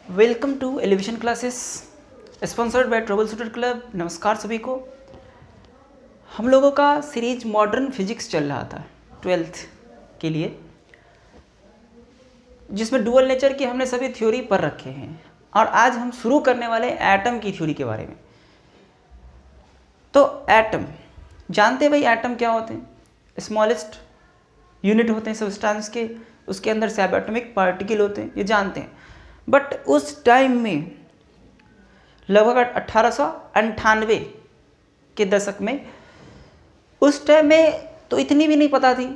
Welcome to elevation classes sponsored by trouble shooter club. नमस्कार सभी को। हम लोगों का सीरीज मॉडर्न फिजिक्स चल रहा था 12th के लिए, जिसमें डुअल नेचर की हमने सभी थ्योरी पढ़ रखे हैं और आज हम शुरू करने वाले हैं एटम की थ्योरी के बारे में। तो एटम जानते हैं भाई, एटम क्या होते हैं? स्मॉलेस्ट यूनिट होते हैं सब्सटेंस के, उसके अंदर सब एटॉमिक पार्टिकल होते हैं, ये जानते हैं। बट उस टाइम में लगभग 1898 के दशक में, उस टाइम में तो इतनी भी नहीं पता थी।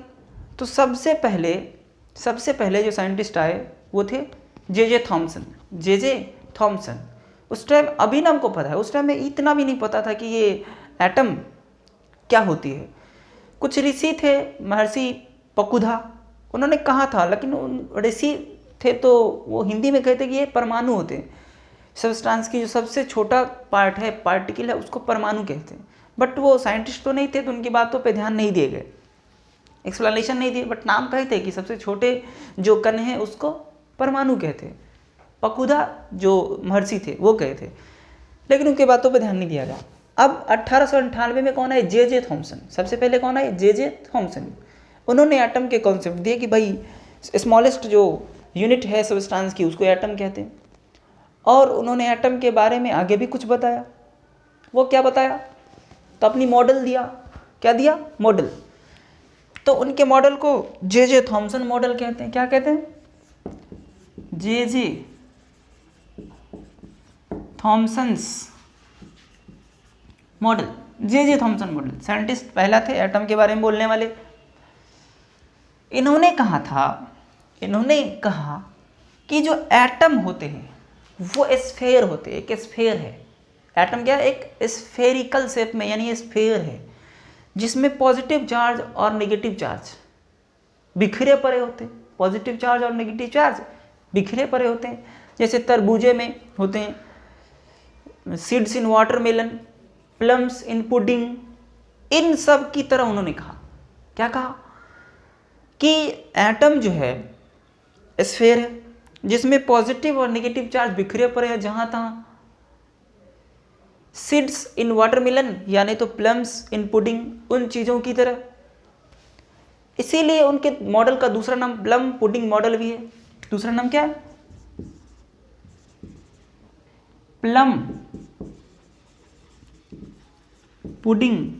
तो सबसे पहले जो साइंटिस्ट आए वो थे जे थॉमसन। उस टाइम अभी ना हमको पता है, उस टाइम में इतना भी नहीं पता था कि ये एटम क्या होती है। कुछ ऋषि थे, महर्षि पकुधा, उन्होंने कहा था, लेकिन उन ऋषि थे तो वो हिंदी में कहते कि ये परमाणु होते हैं। सब्सटेंस की जो सबसे छोटा पार्ट है, पार्टिकल है, उसको परमाणु कहते हैं। बट वो साइंटिस्ट तो नहीं थे, तो उनकी बातों पे ध्यान नहीं दिए गए, एक्सप्लेनेशन नहीं दिए, बट नाम कहते कि सबसे छोटे जो कण हैं उसको परमाणु कहते हैं। पकुधा जो महर्षि थे वो कहे थे, लेकिन उनकी बातों पर ध्यान नहीं दिया गया। अब 1898 में कौन है? J Thomson. सबसे पहले कौन है? J Thomson. उन्होंने एटम के कॉन्सेप्ट दिए कि भाई स्मॉलेस्ट जो यूनिट है सब्सटेंस की उसको एटम कहते हैं। और उन्होंने एटम के बारे में आगे भी कुछ बताया। वो क्या बताया? तो अपनी मॉडल दिया। क्या दिया? मॉडल। तो उनके मॉडल को जे थॉमसन मॉडल कहते हैं। क्या कहते हैं? J Thomson's model. J Thomson model scientist पहला थे एटम के बारे में बोलने वाले। इन्होंने कहा कि जो एटम होते हैं वो स्फेयर होते हैं। एक स्फेयर है एटम। क्या? एक स्फेरिकल शेप में, यानी स्फेयर है जिसमें पॉजिटिव चार्ज और नेगेटिव चार्ज बिखरे पड़े होते हैं। पॉजिटिव चार्ज और नेगेटिव चार्ज बिखरे पड़े होते हैं। जैसे तरबूजे में होते हैं, seeds in watermelon, plums in pudding, इन सब की तरह उन्होंने कहा। क्या कहा? कि एटम जो है स्फेयर है जिसमें पॉजिटिव और नेगेटिव चार्ज बिखरे पड़े हैं जहां तहां। सीड्स इन वाटरमेलन यानी तो प्लम्स इन पुडिंग, उन चीज़ों की तरह। इसीलिए उनके मॉडल का दूसरा नाम प्लम पुडिंग मॉडल भी है। दूसरा नाम क्या है? Plum pudding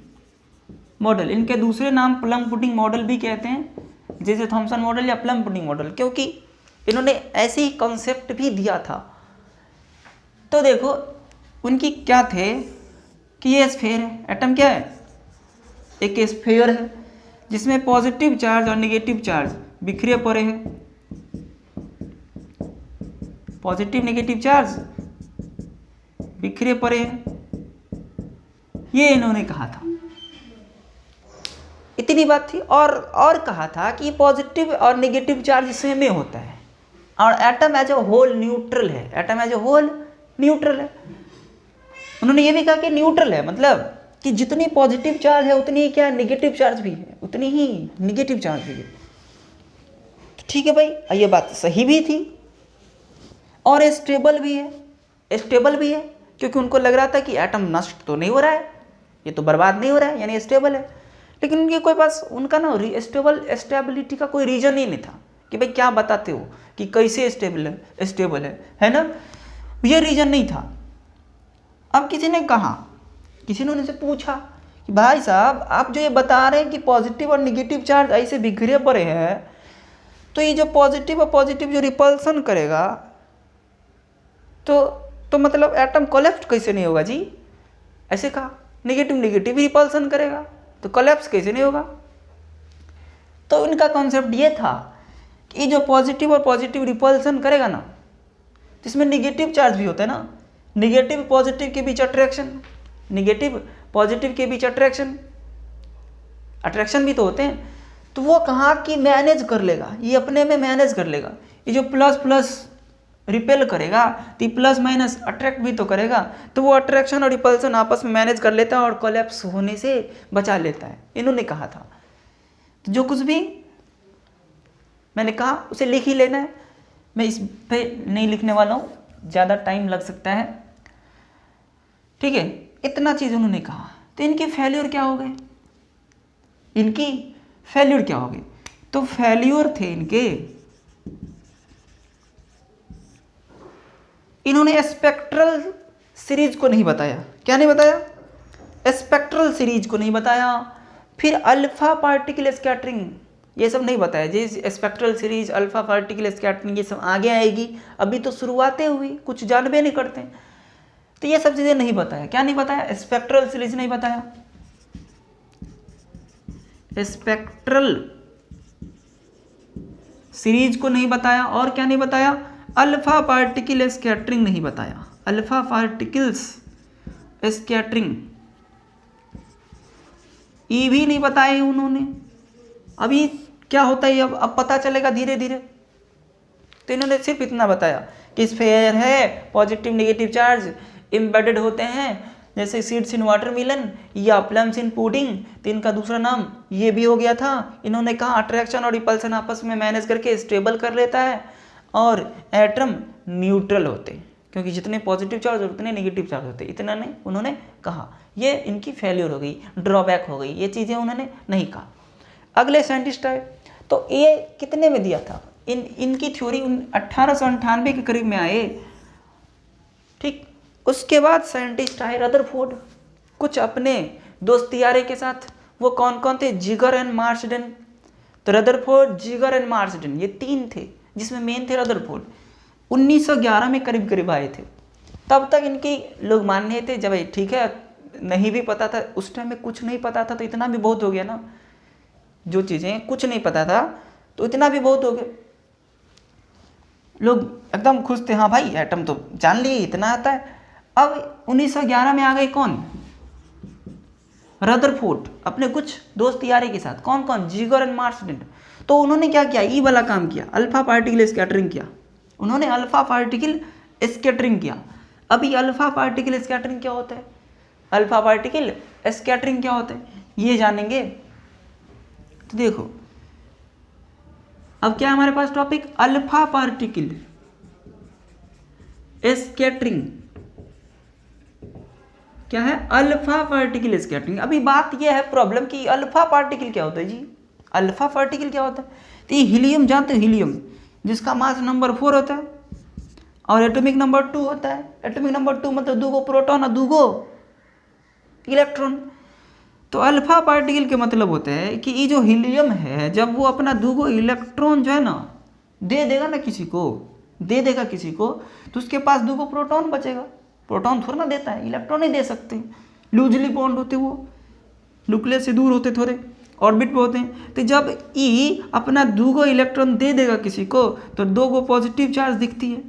model. इनके दूसरे नाम प्लम पुडिंग मॉडल भी कहते हैं, जैसे थॉमसन मॉडल या प्लम पुडिंग मॉडल, क्योंकि इन्होंने ऐसे ही कॉन्सेप्ट भी दिया था। तो देखो उनकी क्या थे कि ये स्फेयर है। एटम क्या है? एक स्फेयर है जिसमें पॉजिटिव चार्ज और नेगेटिव चार्ज बिखरे पड़े हैं। पॉजिटिव नेगेटिव चार्ज बिखरे पड़े हैं, ये इन्होंने कहा था। इतनी बात थी। और कहा था कि पॉजिटिव और नेगेटिव चार्ज सेम में होता है और atom as a whole neutral है। Atom as a whole neutral है। उन्होंने ये भी कहा कि न्यूट्रल है, मतलब कि जितनी पॉजिटिव चार्ज है उतनी ही क्या नेगेटिव चार्ज भी है, उतनी ही नेगेटिव चार्ज भी है। तो ठीक है भाई, ये बात सही भी थी और स्टेबल भी है। स्टेबल भी है क्योंकि उनको लग रहा था कि एटम नष्ट तो नहीं हो रहा है, ये तो बर्बाद नहीं हो रहा है, यानी स्टेबल है। लेकिन उनके कोई पास उनका ना स्टेबिलिटी का कोई रीजन ही नहीं था कि भाई क्या बताते हो कि कैसे स्टेबल है ना, ये रीजन नहीं था। अब किसी ने उनसे पूछा कि भाई साहब आप जो ये बता रहे हैं कि पॉजिटिव और नेगेटिव चार्ज ऐसे बिखरे पड़े हैं, तो ये जो पॉजिटिव जो रिपल्सन करेगा तो मतलब एटम कोलैप्स कैसे नहीं होगा जी? ऐसे कहा। नेगेटिव रिपल्सन करेगा तो कोलैप्स कैसे नहीं होगा? तो इनका कॉन्सेप्ट ये था कि जो पॉजिटिव और पॉजिटिव रिपल्सन करेगा ना, जिसमें नेगेटिव चार्ज भी होता है ना, नेगेटिव पॉजिटिव के बीच अट्रैक्शन, नेगेटिव पॉजिटिव के बीच अट्रैक्शन भी तो होते हैं। तो वो कहा कि मैनेज कर लेगा, ये अपने में मैनेज कर लेगा। ये जो प्लस रिपेल करेगा तो प्लस माइनस अट्रैक्ट भी तो करेगा, तो वो अट्रैक्शन और रिपल्सन आपस में मैनेज कर लेता है और कोलैप्स होने से बचा लेता है, इन्होंने कहा था। तो जो कुछ भी मैंने कहा उसे लिख ही लेना है, मैं इस पे नहीं लिखने वाला हूँ, ज़्यादा टाइम लग सकता है। ठीक है, इतना चीज़ उन्होंने कहा। तो इनकी फेल्योर क्या हो गए, इनकी फेल्योर क्या हो गई? तो फेल्योर थे इनके, इन्होंने स्पेक्ट्रल सीरीज को नहीं बताया। क्या नहीं बताया? स्पेक्ट्रल सीरीज को नहीं बताया। फिर अल्फा पार्टिकल स्कैटरिंग, ये सब नहीं बताया। जी spectral series, alpha particle scattering, ये सब आगे आएगी, अभी तो शुरुआतें हुई, कुछ जानबे नहीं करते। तो ये सब चीज़ें नहीं बताया। क्या नहीं बताया? स्पेक्ट्रल सीरीज नहीं बताया, स्पेक्ट्रल सीरीज को नहीं बताया, और क्या नहीं बताया? अल्फा पार्टिकल स्कैटरिंग नहीं बताया, अल्फा पार्टिकल्स स्कैटरिंग ये भी नहीं बताए उन्होंने। अभी क्या होता है, अब पता चलेगा धीरे धीरे। तो इन्होंने सिर्फ इतना बताया कि स्फेयर है, पॉजिटिव नेगेटिव चार्ज एम्बेडेड होते हैं, जैसे सीड्स इन वाटरमेलन या प्लम्स इन पुडिंग। तो इनका दूसरा नाम ये भी हो गया था। इन्होंने कहा अट्रैक्शन और रिपल्सन आपस में मैनेज करके स्टेबल कर लेता है, और एटम न्यूट्रल होते हैं, क्योंकि जितने पॉजिटिव चार्ज और उतने नेगेटिव चार्ज होते, इतना नहीं उन्होंने कहा। ये इनकी फेल्योर हो गई, ड्रॉबैक हो गई, ये चीज़ें उन्होंने नहीं कहा। अगले साइंटिस्ट आए, तो ये कितने में दिया था? इनकी थ्योरी 1898 के करीब में आए। ठीक, उसके बाद साइंटिस्ट आए रदरफोर्ड, कुछ अपने दोस्त यारे के साथ। वो कौन कौन थे? जिगर एंड मार्सडेन। तो रदरफोर्ड, जिगर एंड मार्सडेन, ये तीन थे, जिसमें मेन थे रदरफोर्ड। 1911 में करीब करीब आए थे। तब तक इनकी लोग मान रहे थे जब ठीक है, नहीं भी पता था उस टाइम में, कुछ नहीं पता था तो इतना भी बहुत हो गया ना। जो चीज़ें कुछ नहीं पता था तो इतना भी बहुत हो गया, लोग एकदम खुश थे, हाँ भाई एटम तो जान लिए, इतना आता है। अब 1911 में आ गए कौन? रदरफोर्ड अपने कुछ दोस्त यारे के साथ। कौन कौन? जिगर एंड मार्सडेन। तो उन्होंने क्या किया? ई वाला काम किया, अल्फा पार्टिकल स्कैटरिंग किया। उन्होंने अल्फा पार्टिकल स्कैटरिंग किया। अभी अल्फा पार्टिकल स्कैटरिंग क्या होता है, अल्फा पार्टिकल स्कैटरिंग क्या होता है, ये जानेंगे। तो देखो, अब क्या है हमारे पास टॉपिक? Alpha particle scattering. क्या है? Alpha particle scattering. अभी बात यह है प्रॉब्लम की अल्फा पार्टिकल क्या होता है जी? अल्फा पार्टिकल क्या होता है? तो ये हीलियम जानते हो, हीलियम जिसका मास नंबर 4 होता है और एटॉमिक नंबर 2 होता है। एटॉमिक नंबर 2 मतलब 2 प्रोटॉन और 2 इलेक्ट्रॉन। तो अल्फा पार्टिकल के मतलब होते हैं कि ये जो हीलियम है, जब वो अपना 2 इलेक्ट्रॉन जो है ना दे देगा ना किसी को, दे देगा किसी को, तो उसके पास 2 प्रोटॉन बचेगा। प्रोटॉन थोड़ा ना देता है, इलेक्ट्रॉन ही दे सकते, लूजली बॉन्ड होते, वो न्यूक्लियस से दूर होते, थोड़े ऑर्बिट पे होते हैं। तो जब ई अपना 2 इलेक्ट्रॉन दे देगा किसी को, तो 2 पॉजिटिव चार्ज दिखती है।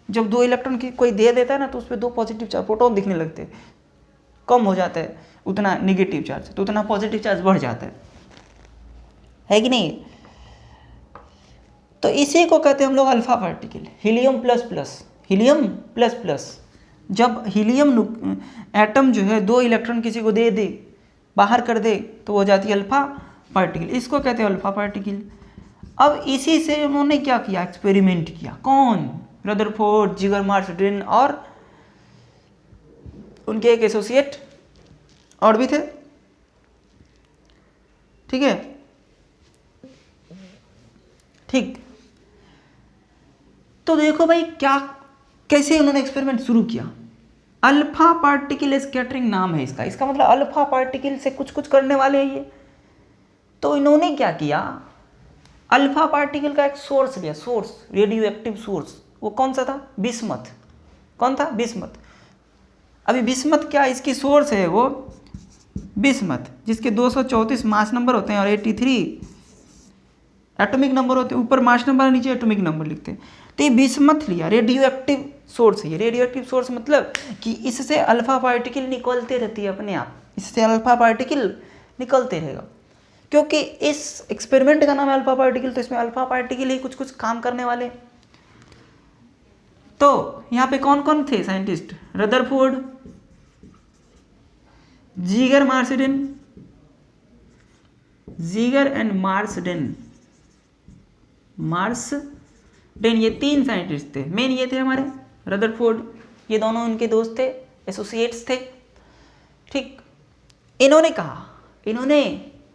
जब 2 इलेक्ट्रॉन की कोई दे देता है ना, तो उस पर 2 पॉजिटिव चार्ज प्रोटॉन दिखने लगते हैं। कम हो जाता है उतना निगेटिव चार्ज, तो उतना पॉजिटिव चार्ज बढ़ जाता है कि नहीं? तो इसी को कहते हैं हम लोग alpha particle, helium plus plus, helium plus plus. जब हीलियम एटम जो है 2 इलेक्ट्रॉन किसी को दे दे, बाहर कर दे, तो हो जाती है अल्फा पार्टिकल। इसको कहते हैं अल्फा पार्टिकल। अब इसी से उन्होंने क्या किया? एक्सपेरिमेंट किया। कौन? रदरफोर्ड, जिगर मार्सडेन और उनके एक एसोसिएट और भी थे। ठीक है, ठीक। तो देखो भाई क्या, कैसे उन्होंने एक्सपेरिमेंट शुरू किया। अल्फा पार्टिकल स्कैटरिंग नाम है इसका। इसका मतलब अल्फा पार्टिकल से कुछ कुछ करने वाले हैं ये। तो इन्होंने क्या किया, अल्फा पार्टिकल का एक सोर्स लिया, सोर्स, रेडियो एक्टिव सोर्स। वो कौन सा था? बिस्मथ। कौन था? बिस्मथ। अभी बिस्मथ क्या इसकी सोर्स है? वो बिस्मथ, जिसके 234 मास नंबर होते हैं और 83 एटॉमिक नंबर होते हैं। ऊपर मास नंबर, नीचे एटॉमिक नंबर लिखते हैं। तो ये बिस्मथ लिया, रेडियो एक्टिव सोर्स है ये। रेडियो एक्टिव सोर्स मतलब कि इससे अल्फा पार्टिकल निकलते रहती है अपने आप, इससे अल्फा पार्टिकल निकलते रहेगा, क्योंकि इस एक्सपेरिमेंट का नाम है अल्फा पार्टिकल। तो इसमें अल्फा पार्टिकल ही कुछ कुछ काम करने वाले। तो यहाँ पे कौन कौन थे साइंटिस्ट? रदरफोर्ड, जिगर मार्सडेन, जिगर एंड मार्सडेन, मार्सडेन, ये 3 साइंटिस्ट थे। मेन ये थे हमारे रदरफोर्ड, ये दोनों उनके दोस्त थे, एसोसिएट्स थे। ठीक, इन्होंने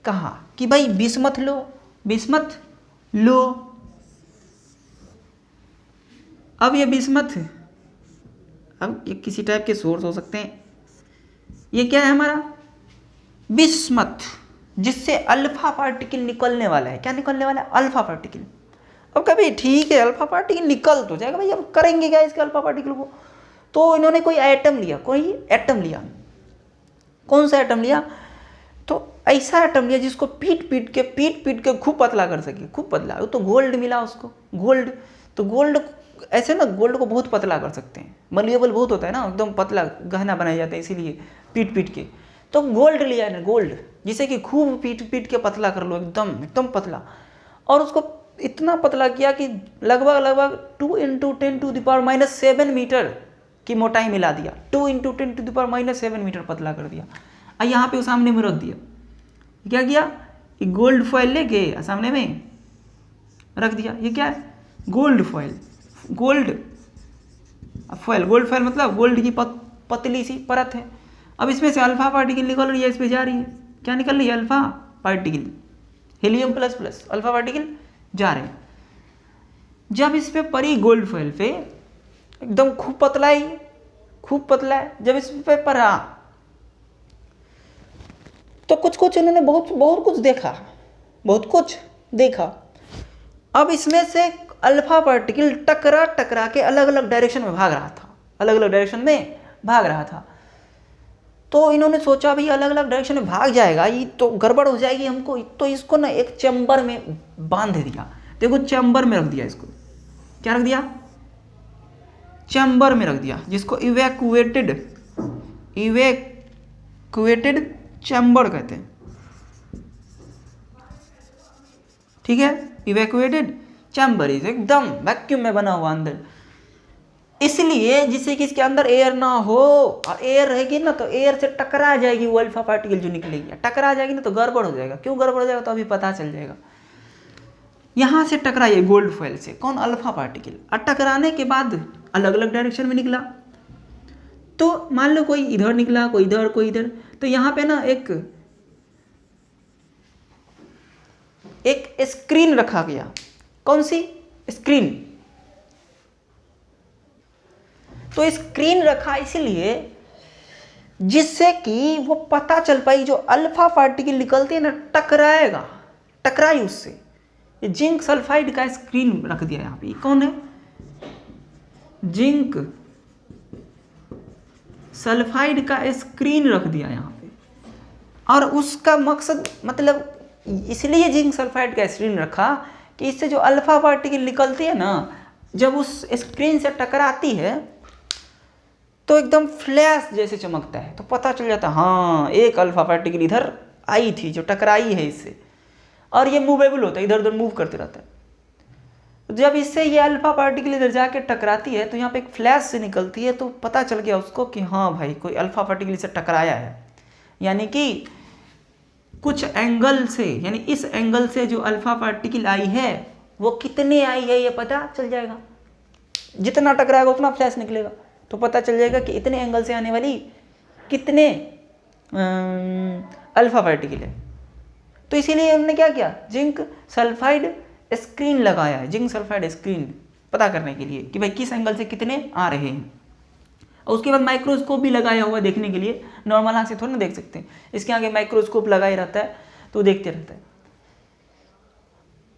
कहा कि भाई बिस्मथ लो। अब ये बिस्मथ, अब ये किसी टाइप के सोर्स हो सकते हैं। ये क्या है हमारा बिस्मथ, जिससे अल्फा पार्टिकल निकलने वाला है। क्या निकलने वाला है? Alpha particle. अब कभी ठीक है अल्फा पार्टिकल निकल तो जाएगा भाई, अब करेंगे क्या इसके अल्फा पार्टिकल को? तो इन्होंने कोई एटम लिया। कौन सा एटम लिया? तो ऐसा एटम लिया जिसको पीट पीट के खूब पतला कर सके, खूब पतला। तो गोल्ड मिला उसको, गोल्ड। तो गोल्ड ऐसे ना, गोल्ड को बहुत पतला कर सकते हैं, मलिएबल बहुत होता है ना, एकदम पतला गहना बनाया जाता है, इसीलिए पीट के। तो गोल्ड लिया है, गोल्ड, जिसे कि खूब पीट के पतला कर लो, एकदम पतला। और उसको इतना पतला किया कि लगभग 2 × 10⁻⁷ मीटर की मोटाई मिला दिया। 2 × 10⁻⁷ मीटर पतला कर दिया। और यहाँ पे सामने में रख दिया। क्या किया कि गोल्ड फॉयल लेके सामने में रख दिया। ये क्या है? Gold foil. गोल्ड फॉयल मतलब गोल्ड की पतली सी परत है। अब इसमें से अल्फा पार्टिकल निकल रही है, इस पे जा रही है। क्या निकल रही है? Alpha particle, helium plus alpha particle जा रहे हैं। जब इस पे पड़ी गोल्ड फॉयल पे, एकदम खूब पतला है। जब इस पे पड़ा तो कुछ उन्होंने बहुत कुछ देखा। अब इसमें से अल्फा पार्टिकल टकरा के अलग अलग डायरेक्शन में भाग रहा था। तो इन्होंने सोचा भाई अलग अलग डायरेक्शन में भाग जाएगा, ये तो गड़बड़ हो जाएगी हमको। तो इसको ना एक चैम्बर में बांध दिया। देखो चैम्बर में रख दिया इसको। क्या रख दिया? चैम्बर में रख दिया, जिसको इवैक्यूएटेड चैम्बर कहते हैं। ठीक है, इवैक्यूएटेड चैम्बर एकदम वैक्यूम में बना हुआ अंदर, इसलिए जिससे कि इसके अंदर एयर ना हो। और एयर रहेगी ना तो एयर से टकरा जाएगी वो अल्फा पार्टिकल जो निकलेगी। टकरा जाएगी ना तो गड़बड़ हो जाएगा। क्यों गड़बड़ हो जाएगा तो अभी पता चल जाएगा। यहाँ से टकराइए गोल्ड फॉयल से, कौन? Alpha particle. और टकराने के बाद अलग अलग डायरेक्शन में निकला। तो मान लो कोई इधर निकला, कोई इधर, कोई इधर। तो यहाँ पे ना एक स्क्रीन रखा गया। कौन सी स्क्रीन? तो स्क्रीन रखा इसलिए जिससे कि वो पता चल पाई जो अल्फा पार्टिकल निकलती है ना, टकराई उससे। जिंक सल्फाइड का स्क्रीन रख दिया यहाँ पे। कौन है? जिंक सल्फाइड का स्क्रीन रख दिया यहाँ पे। और उसका मकसद मतलब इसलिए जिंक सल्फाइड का स्क्रीन रखा कि इससे जो अल्फा पार्टिकल निकलती है ना, जब उस स्क्रीन से टकराती है तो एकदम फ्लैश जैसे चमकता है। तो पता चल जाता है हाँ एक अल्फा पार्टिकल इधर आई थी जो टकराई है इससे। और ये मूवेबल होता है, इधर उधर मूव करते रहता है। जब इससे ये अल्फा पार्टिकल इधर जाके टकराती है तो यहाँ पे एक फ्लैश से निकलती है। तो पता चल गया उसको कि हाँ भाई कोई अल्फा पार्टिकल इसे टकराया है। यानी कि कुछ एंगल से, यानी इस एंगल से जो अल्फा पार्टिकल आई है वो कितने आई है ये पता चल जाएगा। जितना टकराएगा उतना फ्लैश निकलेगा। तो पता चल जाएगा कि इतने एंगल से आने वाली कितने अल्फा पार्टिकल है। तो इसीलिए उन्होंने क्या किया? जिंक सल्फाइड स्क्रीन लगाया है। जिंक सल्फाइड स्क्रीन पता करने के लिए कि भाई किस एंगल से कितने आ रहे हैं। और उसके बाद माइक्रोस्कोप भी लगाया हुआ देखने के लिए। नॉर्मल आँख से थोड़ा ना देख सकते हैं, इसके आगे माइक्रोस्कोप लगाया रहता है तो देखते रहता है।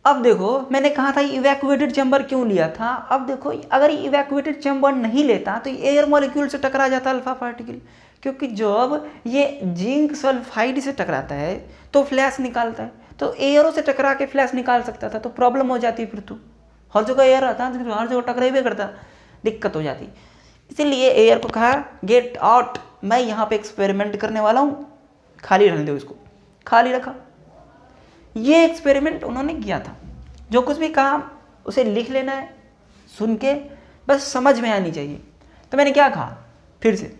अब देखो मैंने कहा था इवैक्यूएटेड चैम्बर क्यों लिया था। अब देखो अगर इवैक्यूएटेड चैम्बर नहीं लेता तो एयर मॉलिक्यूल से टकरा जाता अल्फा पार्टिकल। क्योंकि जब ये जिंक सल्फाइड से टकराता है तो फ्लैश निकालता है। तो एयरों से टकरा के फ्लैश निकाल सकता था तो प्रॉब्लम हो जाती फिर। तो हर जगह एयर रहता है तो हर जगह टकराई करता, दिक्कत हो जाती। इसीलिए एयर को कहा गेट आउट, मैं यहाँ पे एक्सपेरिमेंट करने वाला हूँ, खाली रहने दो इसको। खाली रखा। ये एक्सपेरिमेंट उन्होंने किया था। जो कुछ भी कहा उसे लिख लेना है, सुन के बस समझ में आनी चाहिए। तो मैंने क्या कहा फिर से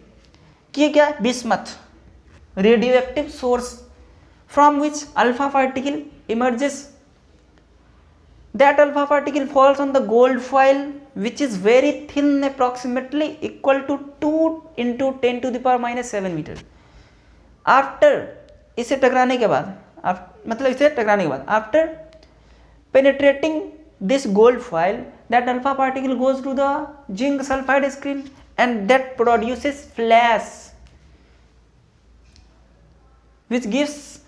कि ये क्या? Bismuth radio active source from which alpha particle emerges that alpha particle falls on the gold foil which is very thin, approximately equal to 2 into 10 to the power minus 7 metre. After इसे टकराने के बाद, मतलब इसे टकराने के बाद, after penetrating this gold foil, that alpha particle goes to the zinc sulfide screen and that produces flash, which gives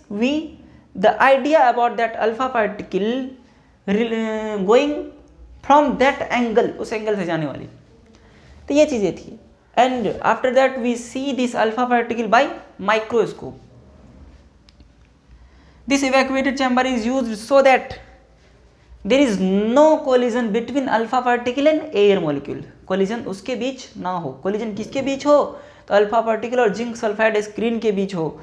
we the idea about that alpha particle going from that angle, उस angle से जाने वाली. तो ये चीज़ें थी. And after that we see this alpha particle by microscope. This evacuated chamber is used so that there is no collision between alpha particle and air molecule. collision उसके बीच ना हो. collision किसके बीच हो? तो अल्फा पार्टिकल और zinc sulphide screen के बीच हो.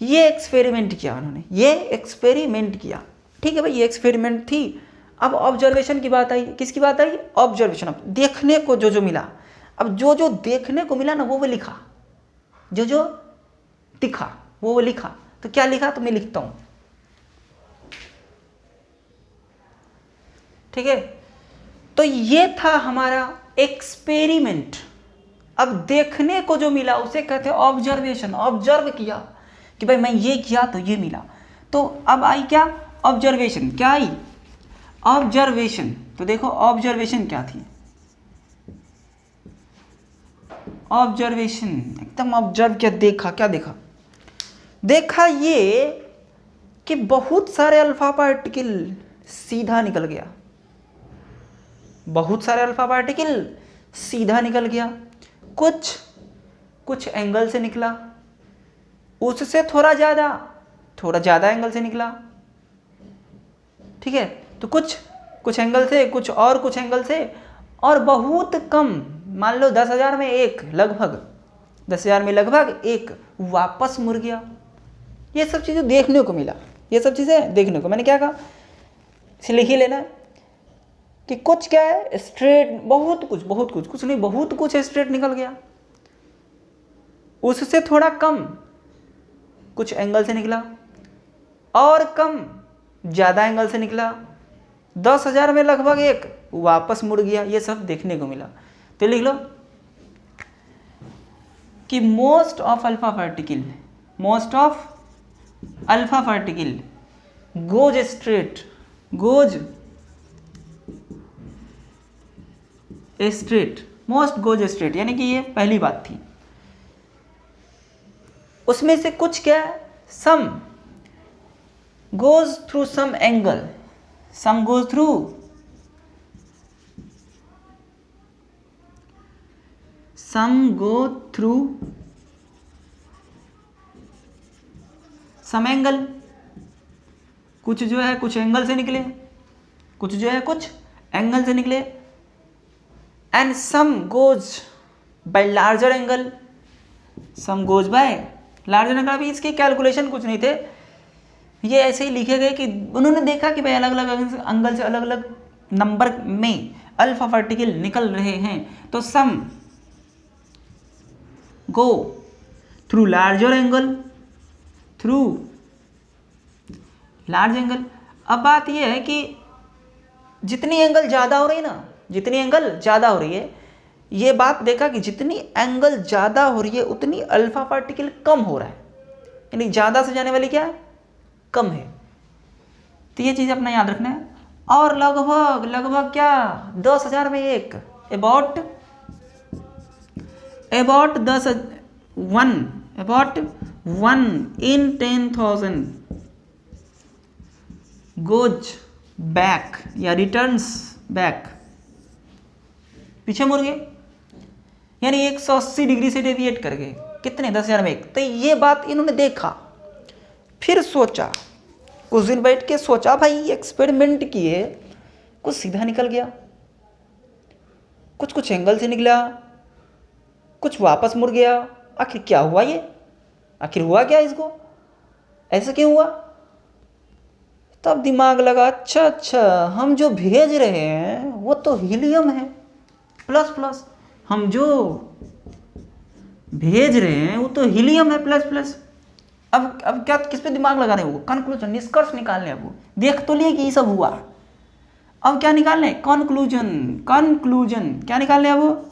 ये एक्सपेरिमेंट किया उन्होंने, ये एक्सपेरिमेंट किया. ठीक है भाई, ये एक्सपेरिमेंट थी. अब ऑब्जर्वेशन की बात आई. किसकी बात आई? ऑब्जर्वेशन. अब देखने को जो जो मिला, अब जो जो देखने को मिला ना वो लिखा, जो जो दिखा वो लिखा. तो क्या लिखा तो मैं लिखता हूं. ठीक है, तो ये था हमारा एक्सपेरिमेंट. अब देखने को जो मिला उसे कहते हैं ऑब्जर्वेशन. ऑब्जर्व किया कि भाई मैं ये किया तो ये मिला. तो अब आई क्या? ऑब्जर्वेशन. क्या आई? ऑब्जर्वेशन. तो देखो ऑब्जर्वेशन क्या थी? ऑब्जर्वेशन एकदम ऑब्जर्व किया, देखा. क्या देखा? देखा ये कि बहुत सारे अल्फा पार्टिकल सीधा निकल गया. बहुत सारे अल्फा पार्टिकल सीधा निकल गया. कुछ एंगल से निकला, उससे थोड़ा ज़्यादा एंगल से निकला. ठीक है, तो कुछ एंगल से, कुछ एंगल से, और बहुत कम, मान लो 10,000 में एक, लगभग 10,000 में लगभग एक वापस मुड़ गया. ये सब चीज़ें देखने को मिला. ये सब चीज़ें देखने को, मैंने क्या कहा इसे लिख ही लेना कि कुछ क्या है स्ट्रेट, बहुत कुछ नहीं, बहुत कुछ स्ट्रेट निकल गया. उससे थोड़ा कम कुछ एंगल से निकला, और कम ज़्यादा एंगल से निकला. 10,000 में लगभग एक वापस मुड़ गया. ये सब देखने को मिला. तो लिख लो कि most of alpha particle goes straight, most goes straight, यानी कि ये पहली बात थी. उसमें से कुछ क्या है? सम goes through some angle, some goes through some angle. कुछ जो है कुछ एंगल से निकले, कुछ जो है कुछ एंगल से निकले. And some goes by larger angle, some goes by larger angle. अभी इसके कैलकुलेशन कुछ नहीं थे, ये ऐसे ही लिखे गए कि उन्होंने देखा कि भाई अलग अलग एंगल से अलग अलग नंबर में अल्फा पार्टिकल निकल रहे हैं. तो some go through larger angle, large angle. अब बात यह है कि जितनी एंगल ज़्यादा हो रही है ना, जितनी एंगल ज़्यादा हो रही है, ये बात देखा कि जितनी एंगल ज़्यादा हो रही है उतनी अल्फा पार्टिकल कम हो रहा है. यानी ज़्यादा से जाने वाली क्या है? कम है. तो ये चीज़ अपना याद रखना है. और लगभग क्या 10,000 में एक, अबाउट 1 in 10,000 गोज बैक या रिटर्न्स बैक, पीछे मुड़ गए. यानी 180 डिग्री से डेविएट कर गए. कितने? 10,000 में एक. तो ये बात इन्होंने देखा, फिर सोचा, कुछ दिन बैठ के सोचा, भाई एक्सपेरिमेंट किए, कुछ सीधा निकल गया, कुछ एंगल से निकला, कुछ वापस मुड़ गया. आखिर क्या हुआ? ये आखिर हुआ क्या इसको? ऐसा क्यों हुआ? तब दिमाग लगा, अच्छा हम जो भेज रहे हैं वो तो हीलियम है प्लस. हम जो भेज रहे हैं वो तो हीलियम है प्लस. अब क्या किस पे दिमाग लगा रहे हो? कंक्लूजन, निष्कर्ष निकालने। अब वो देख तो लिए कि ये सब हुआ, अब क्या निकालने? कंक्लूजन। कंक्लूजन क्या निकालने? अब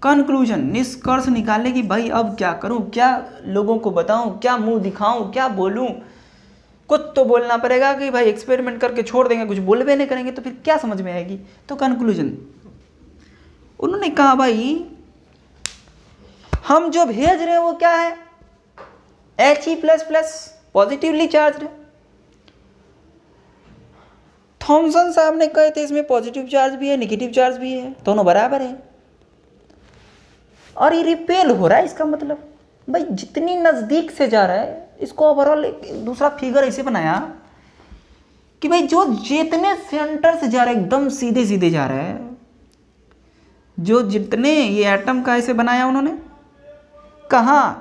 कंक्लूजन, निष्कर्ष निकालने कि भाई अब क्या करूं, क्या लोगों को बताऊं, क्या मुंह दिखाऊं, क्या बोलूं। कुछ तो बोलना पड़ेगा कि भाई एक्सपेरिमेंट करके छोड़ देंगे, कुछ बोलबे नहीं करेंगे तो फिर क्या समझ में आएगी। तो कंक्लूजन उन्होंने कहा भाई हम जो भेज रहे हैं वो क्या है? He++ positively charge. थॉमसन साहब ने कहे थे इसमें पॉजिटिव चार्ज भी है, नेगेटिव चार्ज भी है, दोनों बराबर है और ये रिपेल हो रहा है। इसका मतलब भाई जितनी नज़दीक से जा रहा है, इसको ओवरऑल दूसरा फिगर ऐसे बनाया कि भाई जो जितने सेंटर से जा रहा है एकदम सीधे सीधे जा रहा है, जो जितने ये एटम का ऐसे बनाया उन्होंने, कहाँ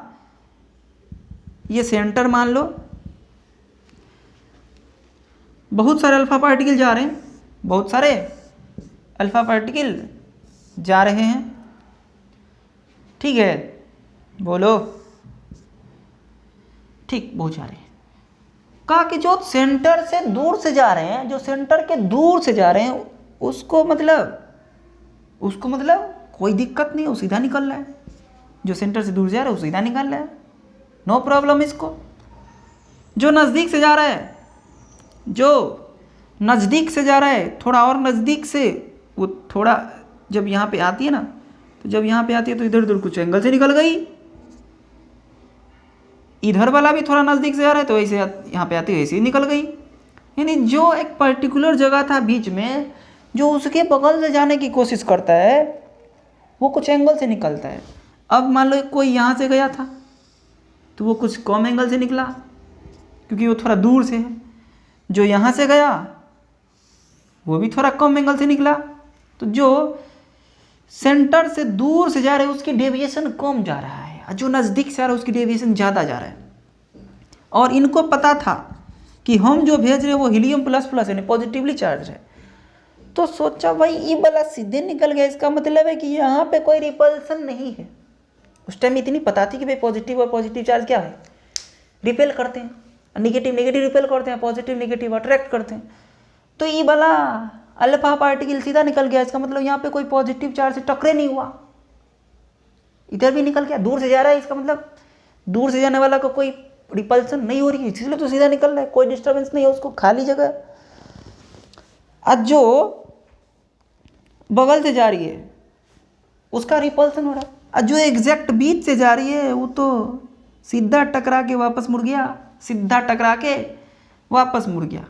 ये सेंटर मान लो, बहुत सारे अल्फा पार्टिकल जा रहे हैं, बहुत सारे अल्फा पार्टिकल जा रहे हैं, ठीक है, बोलो ठीक, बहुत जा रहे हैं। कहा कि जो सेंटर से दूर से जा रहे हैं, जो सेंटर के दूर से जा रहे हैं, उसको मतलब कोई दिक्कत नहीं, वो सीधा निकल रहा है। जो सेंटर से दूर जा रहा है वो सीधा निकल रहा है, नो प्रॉब्लम इसको। जो नज़दीक से जा रहा है, जो नज़दीक से जा रहा है, थोड़ा और नज़दीक से, वो थोड़ा जब यहाँ पे आती है ना, तो जब यहाँ पे आती है तो इधर उधर कुछ एंगल से निकल गई। इधर वाला भी थोड़ा नज़दीक से आ रहा है तो ऐसे यहाँ पे आती है, ऐसे ही निकल गई। यानी जो एक पर्टिकुलर जगह था बीच में, जो उसके बगल से जाने की कोशिश करता है वो कुछ एंगल से निकलता है। अब मान लो कोई यहाँ से गया था तो वो कुछ कम एंगल से निकला क्योंकि वो थोड़ा दूर से है। जो यहाँ से गया वो भी थोड़ा कम एंगल से निकला। तो जो सेंटर से दूर से जा रहे हैं उसकी डेविएशन कम जा रहा है, और जो नज़दीक से आ रहा है उसकी डेविएशन ज़्यादा जा रहा है। और इनको पता था कि हम जो भेज रहे हैं वो He++ यानी पॉजिटिवली चार्ज है। तो सोचा भाई ये वाला सीधे निकल गया, इसका मतलब है कि यहाँ पे कोई रिपल्सन नहीं है। उस टाइम इतनी पता थी कि भाई पॉजिटिव और पॉजिटिव चार्ज क्या है, रिपेल करते हैं, नेगेटिव नेगेटिव रिपेल करते हैं, पॉजिटिव नेगेटिव अट्रैक्ट करते हैं। तो ये वाला अल्फा पार्टिकल सीधा निकल गया, इसका मतलब यहाँ पे कोई पॉजिटिव चार्ज से टकरे नहीं हुआ, इधर भी निकल गया। दूर से जा रहा है, इसका मतलब दूर से जाने वाला को कोई रिपल्सन नहीं हो रही है, इसलिए तो सीधा निकल रहा है, कोई डिस्टर्बेंस नहीं है उसको, खाली जगह। आज जो बगल से जा रही है उसका रिपल्सन हो रहा है, और जो एग्जैक्ट बीच से जा रही है वो तो सीधा टकरा के वापस मुड़ गया, सीधा टकरा के वापस मुड़ गया,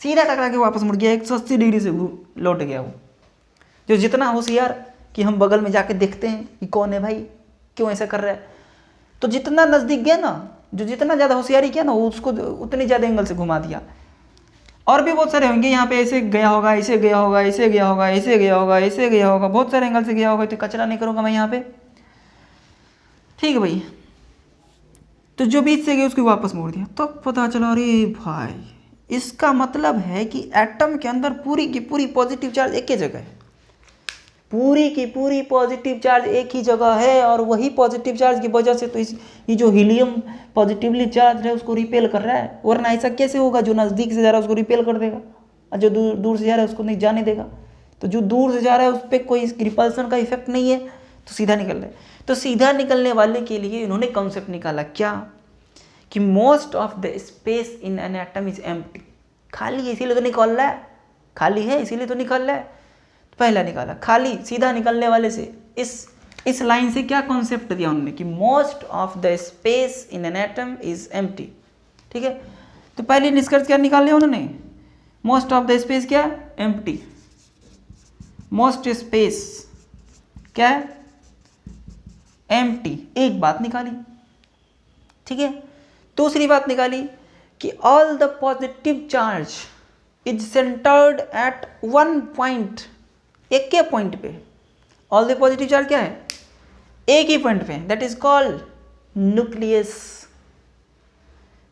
सीधा टकरा के वापस मुड़ गया, 180 डिग्री से लौट गया वो। जो जितना होशियार कि हम बगल में जाके देखते हैं कि कौन है भाई, क्यों ऐसा कर रहा है, तो जितना नज़दीक गया ना, जो जितना ज़्यादा होशियारी किया ना, उसको उतनी ज़्यादा एंगल से घुमा दिया। और भी बहुत सारे होंगे, यहाँ पे ऐसे गया होगा, ऐसे गया होगा, ऐसे गया होगा, ऐसे गया होगा, ऐसे गया होगा, बहुत सारे एंगल से गया होगा। तो कचरा नहीं करूँगा मैं यहाँ पे, ठीक है भाई। तो जो बीच से गया उसको वापस मोड़ दिया, तो पता चला अरे भाई इसका मतलब है कि एटम के अंदर पूरी की पूरी पॉजिटिव चार्ज एक ही जगह है, पूरी की पूरी पॉजिटिव चार्ज एक ही जगह है। और वही पॉजिटिव चार्ज की वजह से तो ये जो हीलियम पॉजिटिवली चार्ज है उसको रिपेल कर रहा है, वरना ऐसा कैसे होगा? जो नज़दीक से जा रहा है उसको रिपेल कर देगा और जो दूर से जा रहा है उसको नहीं जाने देगा। तो जो दूर से जा रहा है उस पर कोई रिपल्सन का इफेक्ट नहीं है, तो सीधा निकल रहा है। तो सीधा निकलने वाले के लिए इन्होंने कॉन्सेप्ट निकाला क्या, कि most of the space in an atom is empty, खाली है इसीलिए तो निकल रहा है, खाली है इसीलिए तो निकल रहा है। पहला निकाला खाली, सीधा निकलने वाले से इस लाइन से क्या कॉन्सेप्ट दिया उन्होंने कि most of the space in an atom is empty, ठीक है। तो पहले निष्कर्ष क्या निकाल लिया उन्होंने, मोस्ट ऑफ द स्पेस क्या, एम्प्टी। मोस्ट स्पेस क्या है, एम्प्टी, एक बात निकाली, ठीक है। दूसरी बात निकाली कि all the positive charge is centred at one point, एक के पॉइंट पे। ऑल द पॉजिटिव चार्ज क्या है, एक ही पॉइंट पे, दैट इज कॉल्ड न्यूक्लियस,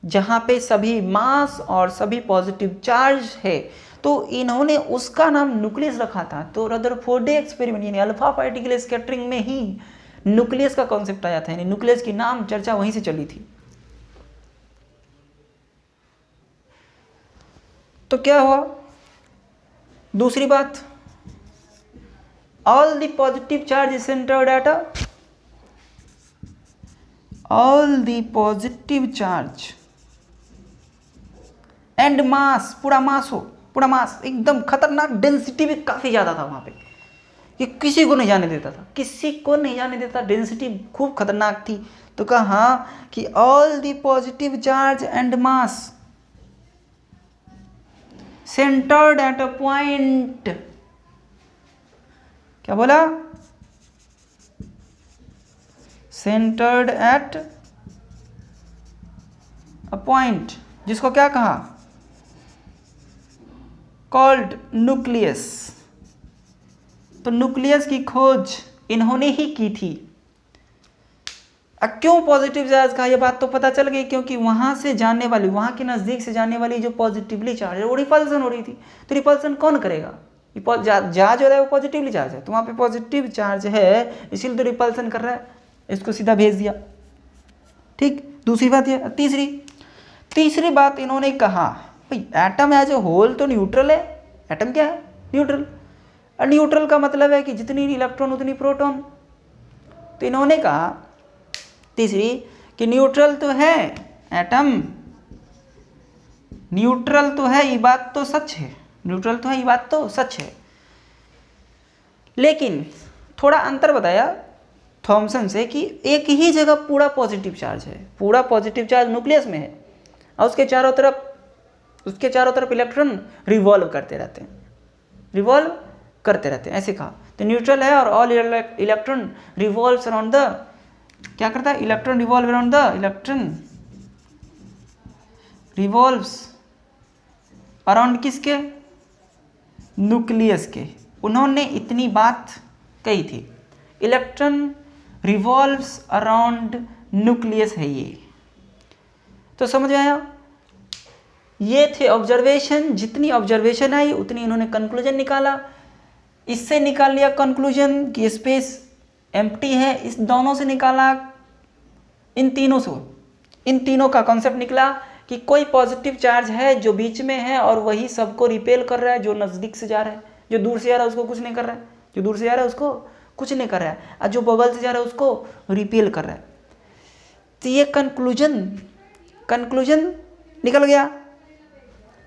जहां पे सभी मास और सभी पॉजिटिव चार्ज है। तो इन्होंने उसका नाम न्यूक्लियस रखा था। तो रदरफोर्ड एक्सपेरिमेंट यानी अल्फा पार्टिकल स्कैटरिंग में ही न्यूक्लियस का कॉन्सेप्ट आया था, यानी न्यूक्लियस की नाम चर्चा वहीं से चली थी। तो क्या हुआ, दूसरी बात, all the positive charge is centred at all the positive charge and mass, पूरा मास हो, पूरा मास एकदम खतरनाक, डेंसिटी भी काफ़ी ज़्यादा था वहाँ पे, ये किसी को नहीं जाने देता था, किसी को नहीं जाने देता, डेंसिटी खूब खतरनाक थी। तो कहा कि all the positive charge and mass centred at a point, क्या बोला, सेंटर्ड एट अ पॉइंट, जिसको क्या कहा, कॉल्ड न्यूक्लियस। तो न्यूक्लियस की खोज इन्होंने ही की थी। अब क्यों पॉजिटिव चार्ज कहा, यह बात तो पता चल गई, क्योंकि वहां से जाने वाली, वहां के नजदीक से जाने वाली जो पॉजिटिवली चार्ज है वो रिपल्सन हो रही थी। तो रिपल्सन कौन करेगा, जा जो है वो पॉजिटिवली चार्ज है, तो वहां पे पॉजिटिव चार्ज है, इसीलिए तो रिपल्सन कर रहा है, इसको सीधा भेज दिया। ठीक, दूसरी बात ये, तीसरी बात इन्होंने कहा, भाई एटम एज ए होल तो न्यूट्रल है, एटम क्या है, न्यूट्रल, और न्यूट्रल का मतलब है कि जितनी इलेक्ट्रॉन उतनी प्रोटॉन। तो इन्होंने कहा तीसरी कि न्यूट्रल तो है एटम, न्यूट्रल तो है, ये बात तो सच है, न्यूट्रल तो है, ये बात तो सच है, लेकिन थोड़ा अंतर बताया थॉमसन से कि एक ही जगह पूरा पॉजिटिव चार्ज है, पूरा पॉजिटिव चार्ज न्यूक्लियस में है, और उसके चारों तरफ इलेक्ट्रॉन रिवॉल्व करते रहते हैं, ऐसे कहा। तो न्यूट्रल है और all electron revolves around the, क्या करता है, electron revolve around the, electron revolves around किसके, न्यूक्लियस के। उन्होंने इतनी बात कही थी, इलेक्ट्रॉन रिवॉल्व्स अराउंड न्यूक्लियस है ये। तो समझ में आया, ये थे ऑब्जर्वेशन, जितनी ऑब्जर्वेशन आई उतनी इन्होंने कंक्लूजन निकाला। इससे निकाल लिया कंक्लूजन कि स्पेस एम्प्टी है, इस दोनों से निकाला, इन तीनों का कॉन्सेप्ट निकला कि कोई पॉजिटिव चार्ज है जो बीच में है और वही सबको रिपेल कर रहा है, जो नज़दीक से जा रहा है, जो दूर से जा रहा है उसको कुछ नहीं कर रहा है, जो दूर से जा रहा है उसको कुछ नहीं कर रहा है, और जो बगल से जा रहा है उसको रिपेल कर रहा है। तो ये कंक्लूजन निकल गया।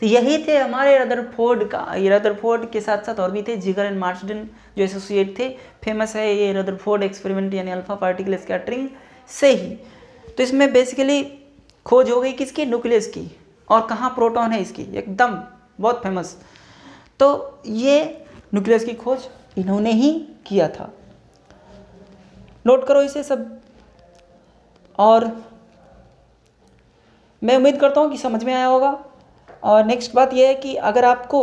तो यही थे हमारे रदरफोर्ड के साथ साथ और भी थे, जिगर एंड मार्सडेन जो एसोसिएट थे, फेमस है ये रदरफोर्ड एक्सपेरिमेंट, यानी अल्फा पार्टिकल स्कैटरिंग से ही। तो इसमें बेसिकली खोज हो गई किसकी, न्यूक्लियस की, और कहाँ प्रोटॉन है इसकी, एकदम बहुत फेमस। तो ये न्यूक्लियस की खोज इन्होंने ही किया था, नोट करो इसे सब। और मैं उम्मीद करता हूँ कि समझ में आया होगा। और नेक्स्ट बात यह है कि अगर आपको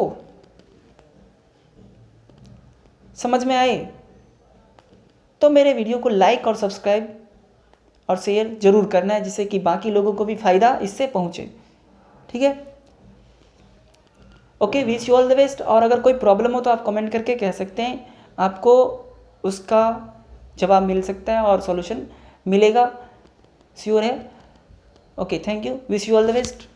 समझ में आए तो मेरे वीडियो को लाइक और सब्सक्राइब और शेयर जरूर करना है, जिससे कि बाकी लोगों को भी फ़ायदा इससे पहुँचे। ठीक है, okay, wish you all the best. और अगर कोई प्रॉब्लम हो तो आप कमेंट करके कह सकते हैं, आपको उसका जवाब मिल सकता है और सॉल्यूशन मिलेगा, श्योर है। Okay, thank you, wish you all the best.